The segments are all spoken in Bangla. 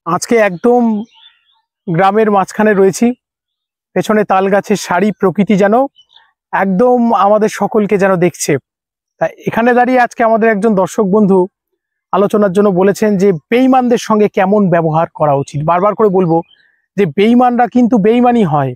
আজকে একদম গ্রামের মাঝখানে রয়েছি। পেছনে তাল গাছের সারি, প্রকৃতি যেন একদম আমাদের সকলকে যেন দেখছে। তা এখানে দাঁড়িয়ে আজকে আমাদের একজন দর্শক বন্ধু আলোচনার জন্য বলেছেন যে বেঈমানদের সঙ্গে কেমন ব্যবহার করা উচিত। বারবার করে বলবো যে বেঈমানরা কিন্তু বেঈমানই হয়,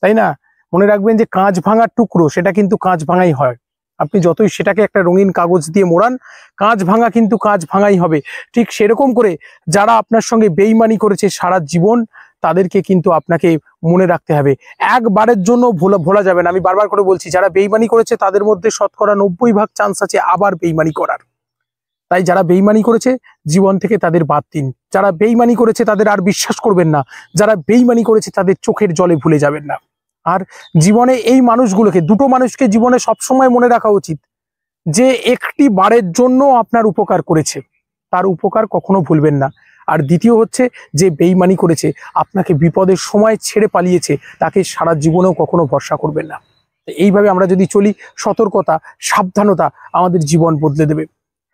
তাই না? মনে রাখবেন যে কাঁচ ভাঙার টুকরো সেটা কিন্তু কাঁচ ভাঙাই হয়। আপনি যতই সেটাকে একটা রঙিন কাগজ দিয়ে মোড়ান, কাঁচ ভাঙা কিন্তু কাঁচ ভাঙাই হবে। ঠিক সেরকম করে যারা আপনার সঙ্গে বেঈমানি করেছে সারা জীবন, তাদেরকে কিন্তু আপনাকে মনে রাখতে হবে, একবারের জন্য ভোলা যাবে না। আমি বারবার করে বলছি, যারা বেঈমানি করেছে তাদের মধ্যে শতকরা 90% চান্স আছে আবার বেঈমানি করার। তাই যারা বেঈমানি করেছে জীবন থেকে তাদের বাদ দিন। যারা বেঈমানি করেছে তাদের আর বিশ্বাস করবেন না। যারা বেঈমানি করেছে তাদের চোখের জলে ভুলে যাবেন না। আর জীবনে এই মানুষগুলোকে, দুটো মানুষকে জীবনে সবসময় মনে রাখা উচিত, যে একটি বারের জন্য আপনার উপকার করেছে, তার উপকার কখনো ভুলবেন না। আর দ্বিতীয় হচ্ছে, যে বেঈমানি করেছে, আপনাকে বিপদের সময় ছেড়ে পালিয়েছে, তাকে সারা জীবনেও কখনো ভরসা করবেন না। এইভাবে আমরা যদি চলি, সতর্কতা, সাবধানতা আমাদের জীবন বদলে দেবে।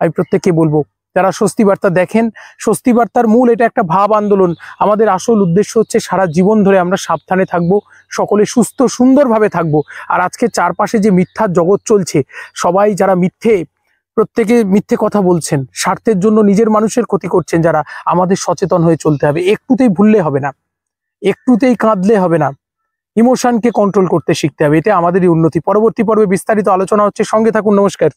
আমি প্রত্যেককে বলবো, যারা স্বস্তি বার্তা দেখেন, স্বস্তি বার্তার মূল এটা একটা ভাব আন্দোলন। আমাদের আসল উদ্দেশ্য হচ্ছে সারা জীবন ধরে আমরা সাবধানে থাকবো, সকলে সুস্থ সুন্দরভাবে থাকবো। আর আজকে চারপাশে যে মিথ্যার জগৎ চলছে, সবাই যারা প্রত্যেকে মিথ্যে কথা বলছেন, স্বার্থের জন্য নিজের মানুষের ক্ষতি করছেন, যারা, আমাদের সচেতন হয়ে চলতে হবে। একটুতেই ভুললে হবে না, একটুতেই কাঁদলে হবে না, ইমোশনকে কন্ট্রোল করতে শিখতে হবে। এতে আমাদেরই উন্নতি। পরবর্তী পর্বে বিস্তারিত আলোচনা হচ্ছে, সঙ্গে থাকুন। নমস্কার।